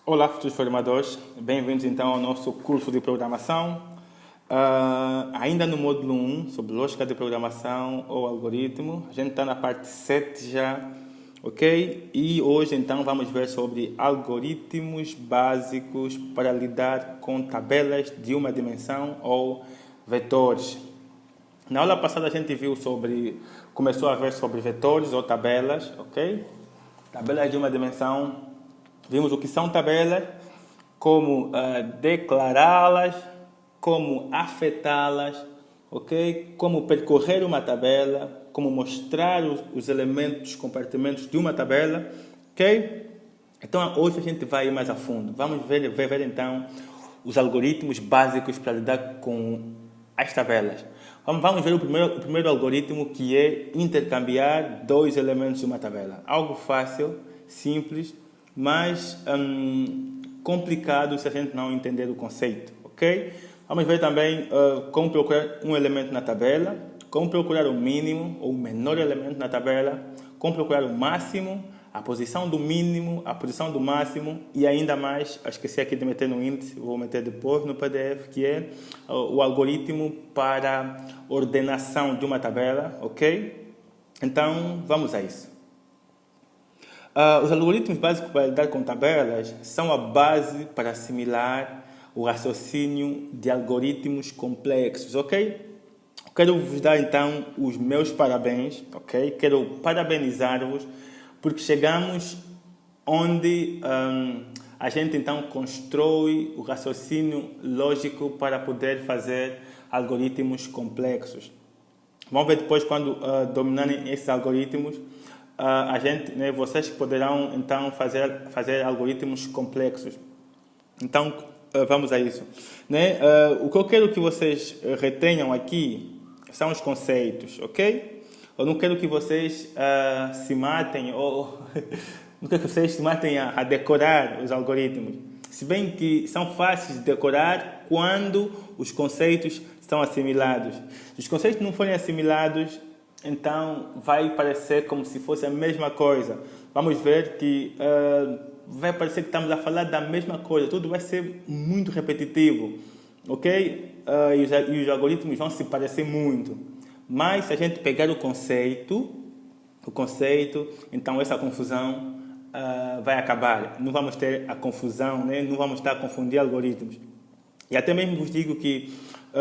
Olá, futuros formadores, bem-vindos então ao nosso curso de programação. Ainda no módulo 1, sobre lógica de programação ou algoritmo, a gente está na parte 7 já, ok? E hoje então vamos ver sobre algoritmos básicos para lidar com tabelas de uma dimensão ou vetores. Na aula passada a gente viu começou a ver sobre vetores ou tabelas, ok? Tabelas de uma dimensão. Vimos o que são tabelas, como declará-las, como afetá-las, ok? Como percorrer uma tabela, como mostrar os elementos, os compartimentos de uma tabela, ok? Então hoje a gente vai ir mais a fundo. Vamos ver então os algoritmos básicos para lidar com as tabelas. Vamos ver o primeiro algoritmo, que é intercambiar dois elementos de uma tabela. Algo fácil, simples, mas complicado se a gente não entender o conceito, ok? Vamos ver também como procurar um elemento na tabela, como procurar o mínimo ou o menor elemento na tabela, como procurar o máximo, a posição do mínimo, a posição do máximo e ainda mais, esqueci aqui de meter no índice, vou meter depois no PDF, que é o algoritmo para ordenação de uma tabela, ok? Então, vamos a isso. Os algoritmos básicos para lidar com tabelas são a base para assimilar o raciocínio de algoritmos complexos, ok? Quero vos dar então os meus parabéns, ok? Quero parabenizar-vos porque chegamos onde a gente então constrói o raciocínio lógico para poder fazer algoritmos complexos. Vamos ver depois quando dominarem esses algoritmos. Vocês poderão então fazer algoritmos complexos. Então, vamos a isso. O que eu quero que vocês retenham aqui são os conceitos, ok? Eu não quero que vocês se matem ou não quero que vocês se matem a decorar os algoritmos. Se bem que são fáceis de decorar quando os conceitos estão assimilados. Se os conceitos não forem assimilados, então vai parecer como se fosse a mesma coisa. Vamos ver que vai parecer que estamos a falar da mesma coisa. Tudo vai ser muito repetitivo, ok? E os algoritmos vão se parecer muito. Mas se a gente pegar o conceito, então essa confusão vai acabar. Não vamos ter a confusão, né? Não vamos estar a confundir algoritmos. E até mesmo vos digo que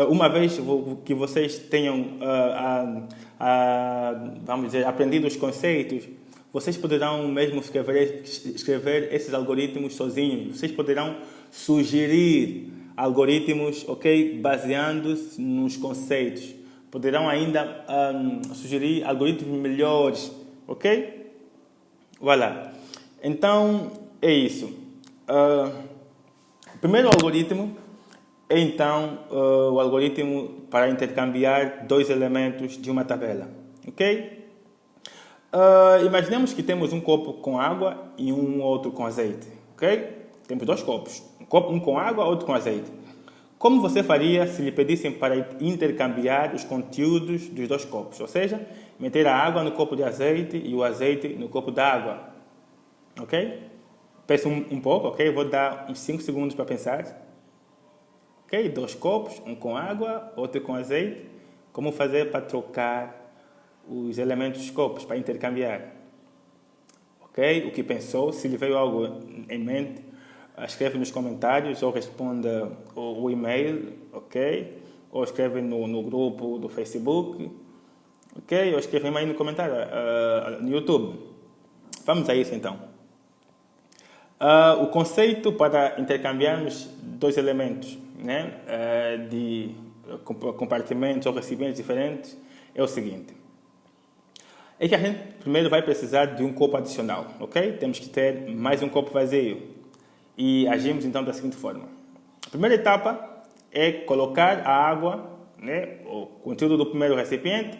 uma vez que vocês tenham vamos dizer, aprendido os conceitos, vocês poderão mesmo escrever esses algoritmos sozinhos. Vocês poderão sugerir algoritmos, ok, baseando-se nos conceitos. Poderão ainda sugerir algoritmos melhores, ok? Voilà. Então, é isso. O primeiro algoritmo é então o algoritmo para intercambiar dois elementos de uma tabela, ok? Imaginemos que temos um copo com água e um outro com azeite, ok? Temos dois copos, um com água, outro com azeite. Como você faria se lhe pedissem para intercambiar os conteúdos dos dois copos? Ou seja, meter a água no copo de azeite e o azeite no copo de água, ok? Pense um pouco, ok? Vou dar uns 5 segundos para pensar. Ok, dois copos, um com água, outro com azeite. Como fazer para trocar os elementos dos copos, para intercambiar? Ok, o que pensou? Se lhe veio algo em mente, escreve nos comentários ou responda o e-mail, ok? Ou escreve no grupo do Facebook, ok? Ou escreve aí no comentário no YouTube. Vamos a isso então. O conceito para intercambiarmos dois elementos, né, de compartimentos ou recipientes diferentes é o seguinte. É que a gente primeiro vai precisar de um copo adicional, ok? Temos que ter mais um copo vazio. E agimos então da seguinte forma. A primeira etapa é colocar a água, né, o conteúdo do primeiro recipiente,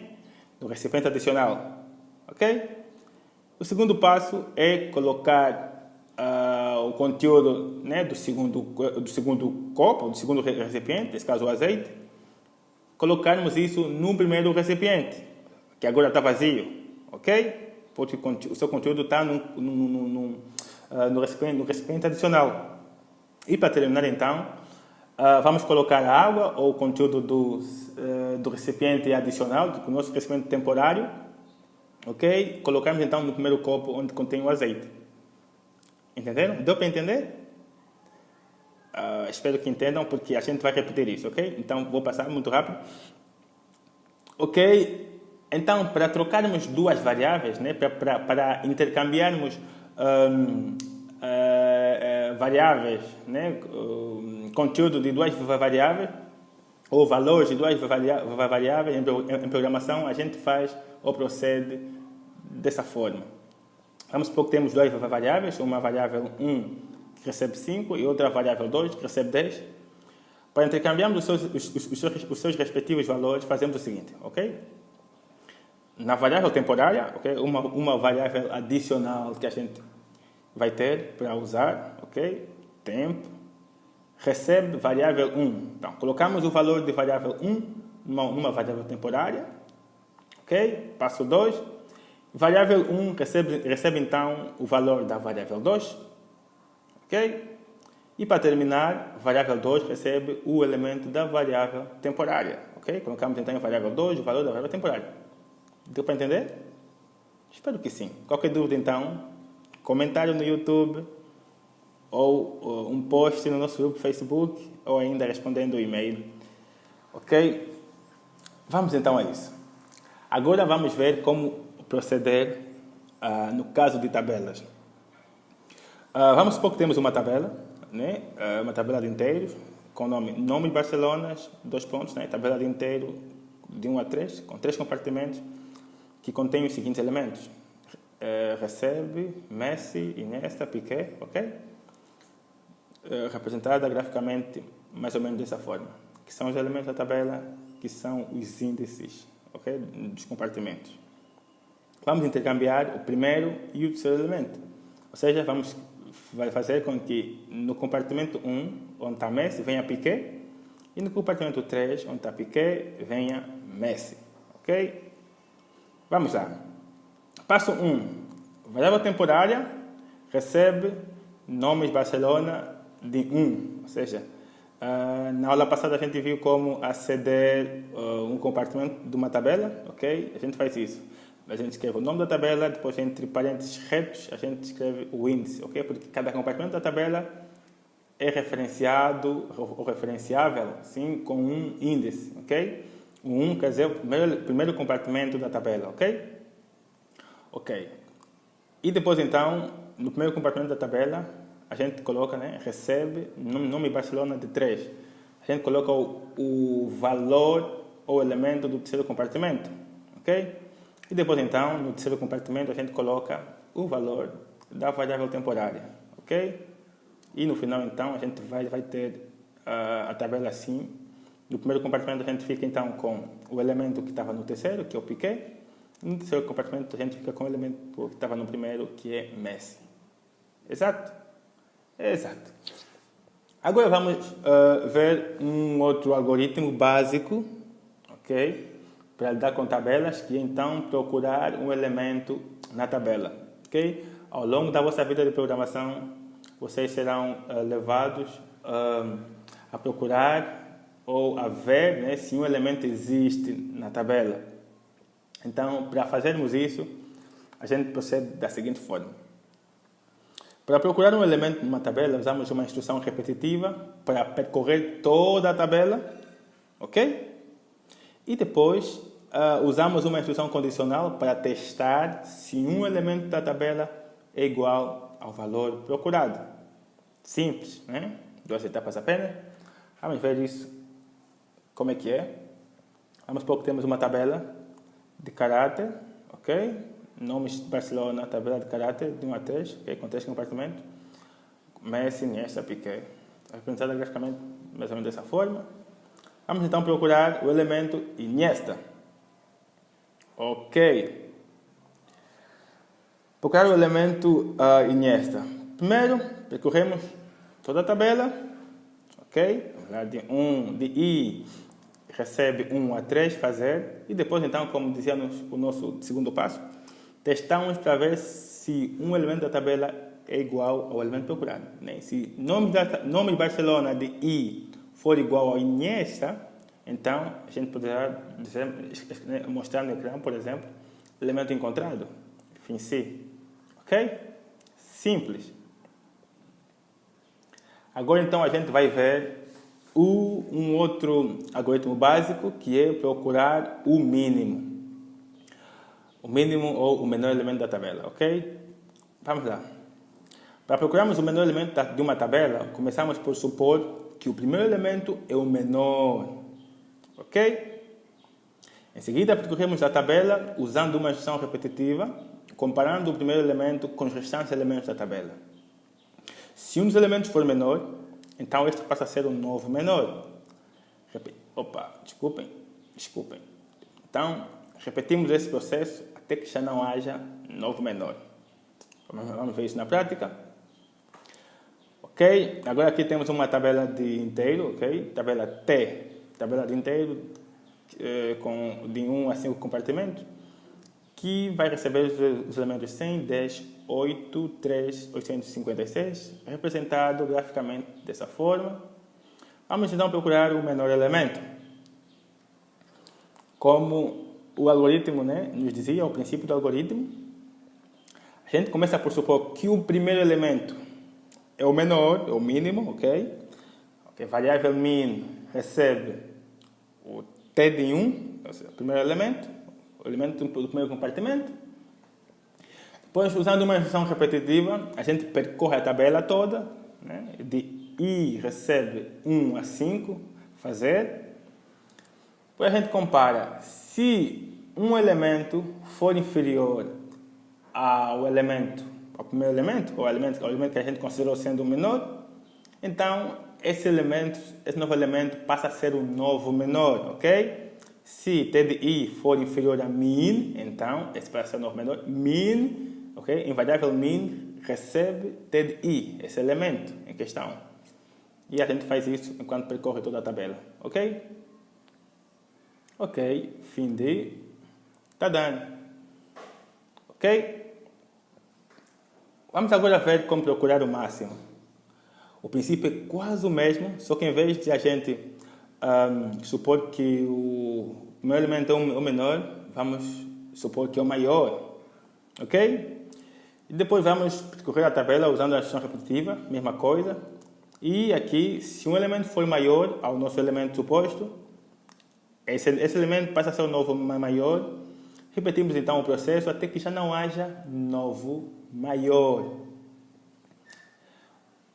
no recipiente adicional, ok? O segundo passo é colocar o conteúdo, né, do segundo copo, do segundo recipiente, nesse caso o azeite, colocarmos isso no primeiro recipiente, que agora está vazio, ok? Porque o seu conteúdo está no recipiente adicional. E para terminar então, vamos colocar a água ou o conteúdo do recipiente adicional, do nosso recipiente temporário, ok? Colocamos então no primeiro copo onde contém o azeite. Entenderam? Deu para entender? Espero que entendam, porque a gente vai repetir isso, ok? Então vou passar muito rápido. Ok? Então, para trocarmos duas variáveis, né? para intercambiarmos variáveis, né? Conteúdo de duas variáveis, ou valores de duas variáveis em programação, a gente faz ou procede dessa forma. Vamos supor que temos duas variáveis, uma variável 1 que recebe 5 e outra variável 2 que recebe 10. Para intercambiarmos os seus respectivos valores, fazemos o seguinte, ok? Na variável temporária, okay, uma variável adicional que a gente vai ter para usar, ok? Tempo, recebe variável 1. Então, colocamos o valor de variável 1 numa variável temporária, ok? Passo 2. Variável 1 recebe então o valor da variável 2, ok? E para terminar, variável 2 recebe o elemento da variável temporária, ok? Colocamos então em variável 2 o valor da variável temporária. Deu para entender? Espero que sim. Qualquer dúvida então, comentário no YouTube ou um post no nosso grupo Facebook ou ainda respondendo o e-mail, ok? Vamos então a isso. Agora vamos ver como proceder no caso de tabelas. Vamos supor que temos uma tabela, né? Uma tabela de inteiros com nome de Barcelonas, 2 pontos, né? Tabela de inteiro de 1 a 3, com 3 compartimentos que contém os seguintes elementos. Recebe, Messi, Iniesta, Piqué, ok? Representada graficamente mais ou menos dessa forma, que são os elementos da tabela, que são os índices, ok? Dos compartimentos. Vamos intercambiar o primeiro e o terceiro elemento, ou seja, vai fazer com que no compartimento 1, onde está Messi, venha Piqué, e no compartimento 3, onde está Piqué, venha Messi, ok? Vamos lá. Passo 1. Variável temporária recebe nomes Barcelona de 1. Ou seja, na aula passada a gente viu como aceder um compartimento de uma tabela. Ok? A gente faz isso. A gente escreve o nome da tabela, depois entre parênteses retos a gente escreve o índice. Ok? Porque cada compartimento da tabela é referenciado ou referenciável sim, com um índice. Ok? O 1 quer dizer o primeiro compartimento da tabela, ok? Ok. E depois, então, no primeiro compartimento da tabela, a gente coloca, né, recebe nome Barcelona de 3. A gente coloca o valor ou elemento do terceiro compartimento, ok? E depois, então, no terceiro compartimento, a gente coloca o valor da variável temporária, ok? E no final, então, a gente vai ter a tabela assim. No primeiro compartimento a gente fica então com o elemento que estava no terceiro, que é o Piqué. No terceiro compartimento a gente fica com o elemento que estava no primeiro, que é Messi. Exato? Exato. Agora vamos ver um outro algoritmo básico, ok? Para lidar com tabelas, que é então procurar um elemento na tabela, ok? Ao longo da vossa vida de programação, vocês serão levados a procurar ou a ver, né, se um elemento existe na tabela. Então, para fazermos isso, a gente procede da seguinte forma. Para procurar um elemento numa tabela, usamos uma instrução repetitiva para percorrer toda a tabela, ok? E depois, usamos uma instrução condicional para testar se um elemento da tabela é igual ao valor procurado. Simples, né? 2 etapas apenas. Vamos ver isso. Como é que é? Vamos supor que temos uma tabela de caráter, ok? Nomes de Barcelona, tabela de caráter de 1 a 3, okay? Com 3 compartimentos. Messi, Iniesta, Piqué. Representada graficamente mais ou menos dessa forma. Vamos então procurar o elemento Iniesta. Ok. Procurar o elemento Iniesta. Primeiro, percorremos toda a tabela, ok? Vamos lá de I recebe 1 a 3 fazer, e depois então, como dizia o nosso segundo passo, testamos para ver se um elemento da tabela é igual ao elemento procurado. Né? Se nome de Barcelona de I for igual ao Iniesta, então a gente poderá mostrar no ecrã, por exemplo, elemento encontrado, fim C. Ok? Simples. Agora então a gente vai ver um outro algoritmo básico, que é procurar o mínimo. O mínimo ou o menor elemento da tabela, ok? Vamos lá. Para procurarmos o menor elemento de uma tabela, começamos por supor que o primeiro elemento é o menor, ok? Em seguida, percorremos a tabela usando uma instrução repetitiva, comparando o primeiro elemento com os restantes elementos da tabela. Se um dos elementos for menor, então este passa a ser um novo menor. Desculpem. Então, repetimos esse processo até que já não haja novo menor. Vamos ver isso na prática. Ok? Agora aqui temos uma tabela de inteiro, ok? Tabela T, tabela de inteiro de 1 a 5 compartimentos, que vai receber os elementos 100, 10, 8, 3, 856, representado graficamente dessa forma. Vamos então procurar o menor elemento. Como o algoritmo, né, nos dizia, o princípio do algoritmo, a gente começa por supor que o primeiro elemento é o menor, é o mínimo, ok? Variável min recebe o T de 1, ou seja, o primeiro elemento, o elemento do primeiro compartimento. Depois, usando uma instrução repetitiva, a gente percorre a tabela toda, né? De I recebe 1 a 5, fazer. Depois a gente compara. Se um elemento for inferior ao primeiro elemento, ou ao elemento que a gente considerou sendo o menor, então esse novo elemento passa a ser o novo menor, ok? Se T de I for inferior a min, então esse passa a ser o novo menor. Min, ok? Em variável min recebe T de I, esse elemento em questão. E a gente faz isso enquanto percorre toda a tabela, ok? Ok, fim de... Está dando. Ok? Vamos agora ver como procurar o máximo. O princípio é quase o mesmo, só que em vez de a gente supor que o primeiro elemento é o menor, vamos supor que é o maior. Ok? E depois vamos percorrer a tabela usando a instrução repetitiva, mesma coisa. E aqui, se um elemento for maior ao nosso elemento suposto, esse elemento passa a ser o novo maior. Repetimos então o processo até que já não haja novo maior.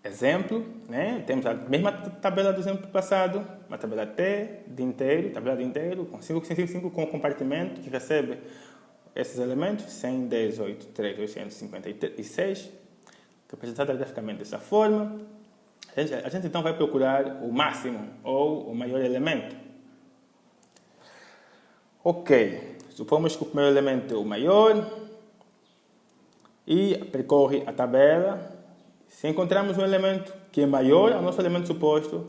Exemplo, né? Temos a mesma tabela do exemplo passado, uma tabela T de inteiro, tabela de inteiro, com 5 com compartimento que recebe esses elementos, 100, 10, 8, 3, 856, representada graficamente dessa forma. A gente então vai procurar o máximo ou o maior elemento. Ok, supomos que o primeiro elemento é o maior e percorre a tabela. Se encontrarmos um elemento que é maior ao nosso elemento suposto,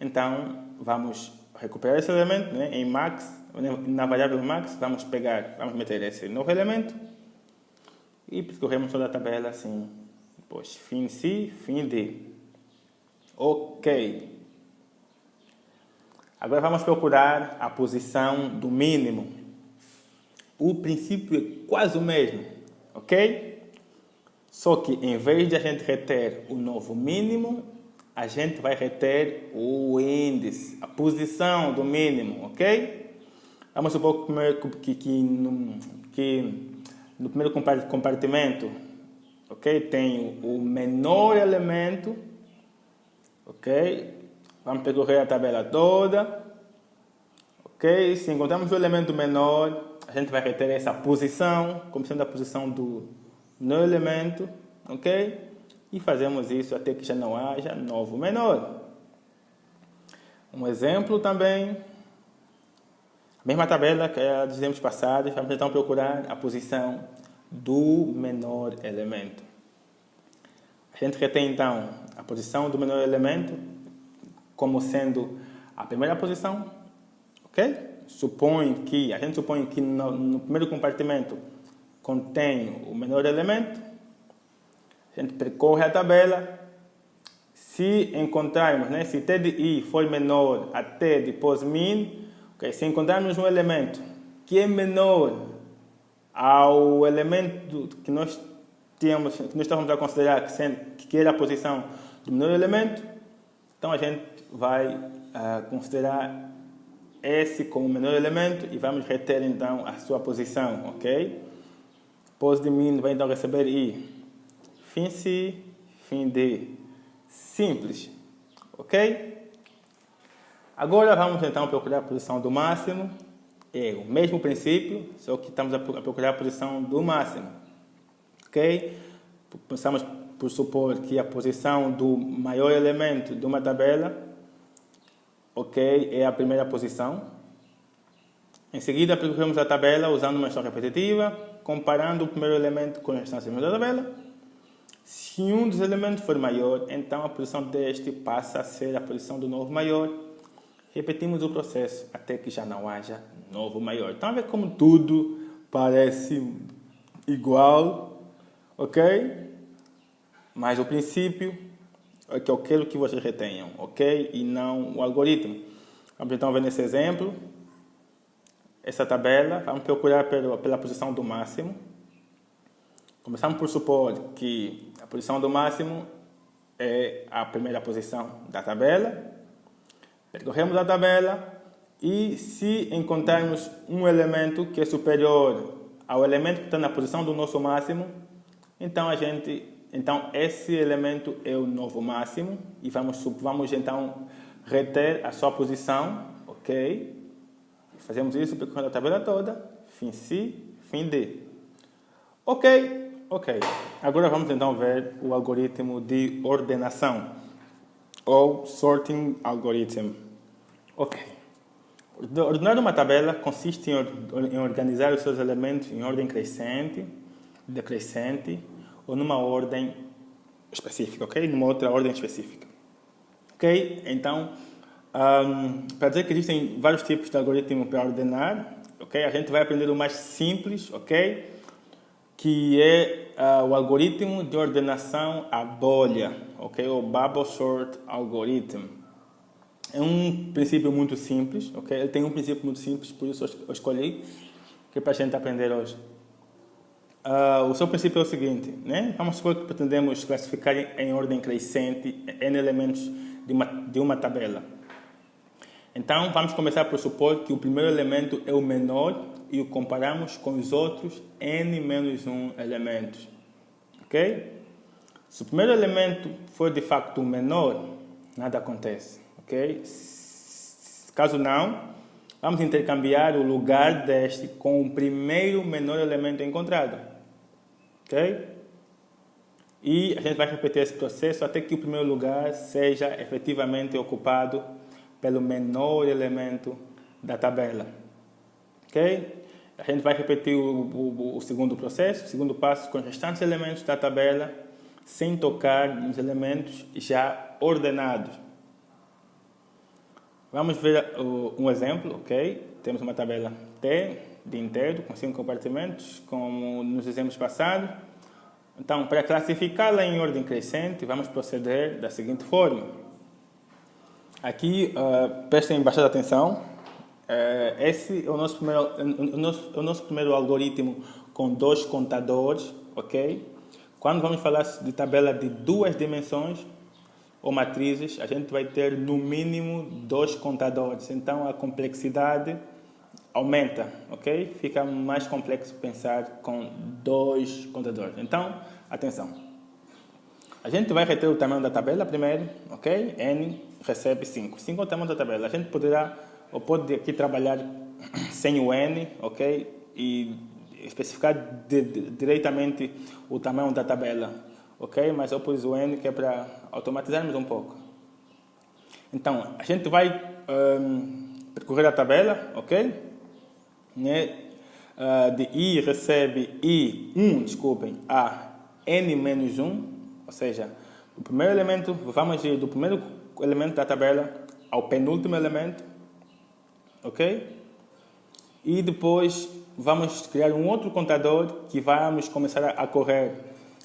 então vamos recuperar esse elemento, né, em max, na variável max, vamos meter esse novo elemento e percorremos toda a tabela assim. Depois, fim C, fim D. Ok. Agora vamos procurar a posição do mínimo. O princípio é quase o mesmo, ok? Só que em vez de a gente reter o novo mínimo, a gente vai reter o índice, a posição do mínimo, ok? Vamos supor que no primeiro compartimento, ok, tem o menor elemento, ok? Vamos percorrer a tabela toda, ok? Se encontrarmos o elemento menor, a gente vai reter essa posição, como sendo a posição do menor elemento, ok? E fazemos isso até que já não haja novo menor. Um exemplo também, a mesma tabela que a dos exemplos passados, vamos então procurar a posição do menor elemento. A gente retém então a posição do menor elemento como sendo a primeira posição, ok? A gente supõe que no primeiro compartimento contém o menor elemento. A gente percorre a tabela. Se encontrarmos, né, se T de I for menor a T depois min, okay, se encontrarmos um elemento que é menor ao elemento que nós estávamos a considerar que era a posição do menor elemento, então a gente vai considerar esse como o menor elemento e vamos reter então a sua posição, ok? Pos de min vai então receber I. Fim C, fim D. Simples, ok? Agora vamos então procurar a posição do máximo. É o mesmo princípio, só que estamos a procurar a posição do máximo, ok? Começamos por supor que a posição do maior elemento de uma tabela, ok, é a primeira posição. Em seguida, percorremos a tabela usando uma instrução repetitiva, comparando o primeiro elemento com a restante da tabela. Se um dos elementos for maior, então a posição deste passa a ser a posição do novo maior. Repetimos o processo até que já não haja novo maior. Então, a ver como tudo parece igual, ok? Mas o princípio é que eu quero que vocês retenham, ok? E não o algoritmo. Vamos então ver nesse exemplo. Essa tabela, vamos procurar pela posição do máximo. Começamos por supor que a posição do máximo é a primeira posição da tabela. Percorremos a tabela e se encontrarmos um elemento que é superior ao elemento que está na posição do nosso máximo, então esse elemento é o novo máximo e vamos então reter a sua posição, ok? Fazemos isso percorrendo a tabela toda, fim C, fim D. Ok. Agora vamos então ver o algoritmo de ordenação, ou sorting algorithm. Ok. Ordenar uma tabela consiste em organizar os seus elementos em ordem crescente, decrescente, ou numa ordem específica, ok? Numa outra ordem específica. Ok? Então, para dizer que existem vários tipos de algoritmo para ordenar, ok? A gente vai aprender o mais simples, ok? Que é o algoritmo de ordenação à bolha, ok? O Bubble Sort Algorithm. É um princípio muito simples, ok? Ele tem um princípio muito simples, por isso eu escolhi, que é para a gente aprender hoje. O seu princípio é o seguinte, né? Vamos supor que pretendemos classificar em ordem crescente N elementos de uma tabela. Então, vamos começar por supor que o primeiro elemento é o menor e o comparamos com os outros n-1 elementos. Ok? Se o primeiro elemento for de facto o menor, nada acontece. Ok? Caso não, vamos intercambiar o lugar deste com o primeiro menor elemento encontrado. Ok? E a gente vai repetir esse processo até que o primeiro lugar seja efetivamente ocupado pelo menor elemento da tabela. Ok? A gente vai repetir o segundo processo, o segundo passo, com os restantes elementos da tabela, sem tocar nos elementos já ordenados. Vamos ver um exemplo, ok? Temos uma tabela T de inteiro, com 5 compartimentos, como nos exemplos passados. Então, para classificá-la em ordem crescente, vamos proceder da seguinte forma. Aqui, prestem bastante atenção. Esse é o nosso primeiro algoritmo com 2 contadores, ok? Quando vamos falar de tabela de 2 dimensões ou matrizes, a gente vai ter no mínimo 2 contadores. Então a complexidade aumenta, ok? Fica mais complexo pensar com 2 contadores. Então, atenção. A gente vai reter o tamanho da tabela primeiro, ok? N recebe 5. 5 é o tamanho da tabela. A gente pode aqui trabalhar sem o N, ok? E especificar diretamente o tamanho da tabela, ok? Mas eu pus o N que é para automatizarmos um pouco. Então, a gente vai percorrer a tabela, ok? Né? De I recebe a N-1, ou seja, o primeiro elemento, vamos ir do primeiro elemento da tabela ao penúltimo elemento, ok? E depois vamos criar um outro contador que vamos começar a correr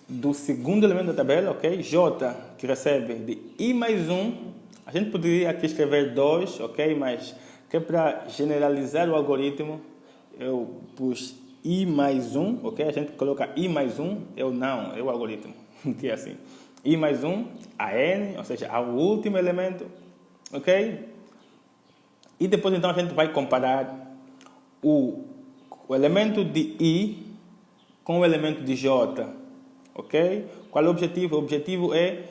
do segundo elemento da tabela, ok? J, que recebe de I mais 1. A gente poderia aqui escrever 2, ok? Mas que é para generalizar o algoritmo, eu pus I mais 1, ok? A gente coloca I mais 1, é o algoritmo, que é assim. I mais 1, a N, ou seja, ao último elemento, ok? E depois então a gente vai comparar o elemento de I com o elemento de J, ok? Qual é o objetivo? O objetivo é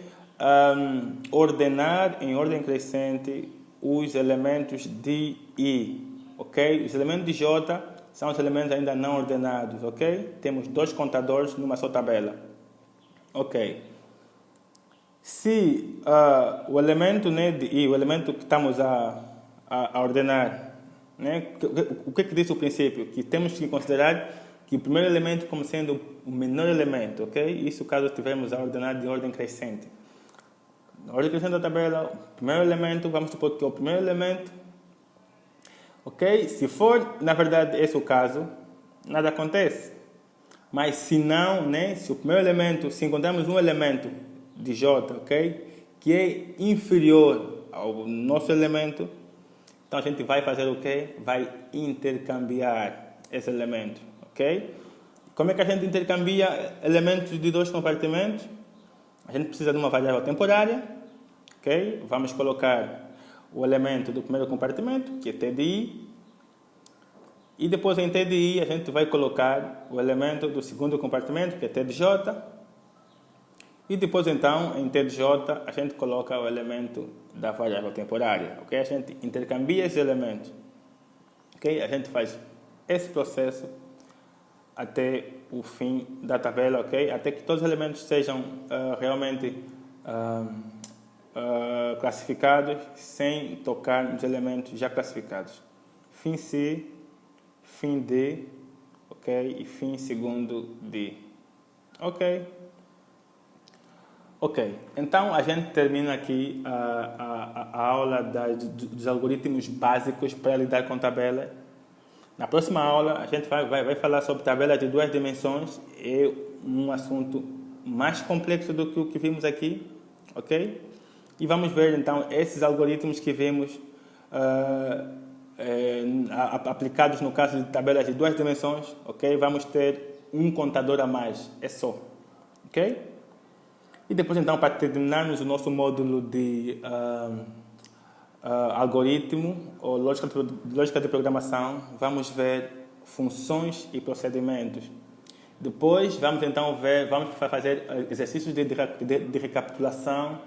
ordenar em ordem crescente os elementos de I, ok? Os elementos de J são os elementos ainda não ordenados, ok? Temos 2 contadores numa só tabela, ok? Se o elemento, né, de I, o elemento que estamos a ordenar, né, o que diz o princípio? Que temos que considerar que o primeiro elemento como sendo o menor elemento, ok? Isso caso estivermos a ordenar de ordem crescente. Na ordem crescente da tabela, o primeiro elemento, vamos supor que é o primeiro elemento, ok? Se for, na verdade, esse o caso, nada acontece. Mas se não, né, se o primeiro elemento, se encontrarmos um elemento de J, ok? Que é inferior ao nosso elemento, então a gente vai fazer o quê? Vai intercambiar esse elemento, ok? Como é que a gente intercambia elementos de 2 compartimentos? A gente precisa de uma variável temporária, ok? Vamos colocar o elemento do primeiro compartimento, que é T de I, e depois em T de I a gente vai colocar o elemento do segundo compartimento, que é T de J, e depois então em T de J a gente coloca o elemento da variável temporária, ok? A gente intercambia esses elementos, ok? A gente faz esse processo até o fim da tabela, ok? Até que todos os elementos sejam realmente classificados sem tocar nos elementos já classificados. Fim C, fim D, ok? E fim segundo D, ok? Ok, então a gente termina aqui a aula dos algoritmos básicos para lidar com tabela. Na próxima aula a gente vai falar sobre tabela de 2 dimensões. É um assunto mais complexo do que o que vimos aqui, ok? E vamos ver então esses algoritmos que vimos aplicados no caso de tabelas de 2 dimensões, ok? Vamos ter um contador a mais, é só, ok? E depois, então, para terminarmos o nosso módulo de algoritmo ou lógica de programação, vamos ver funções e procedimentos. Depois, vamos fazer exercícios de recapitulação,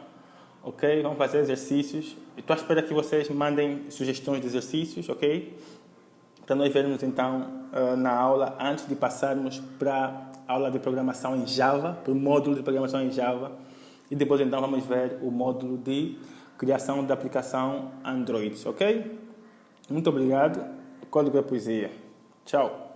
ok? Vamos fazer exercícios. Estou à espera que vocês mandem sugestões de exercícios, ok? Para nós vermos, então, na aula, antes de passarmos para aula de programação em Java, para o módulo de programação em Java, e depois então vamos ver o módulo de criação de aplicação Android, ok? Muito obrigado. Código é poesia. Tchau.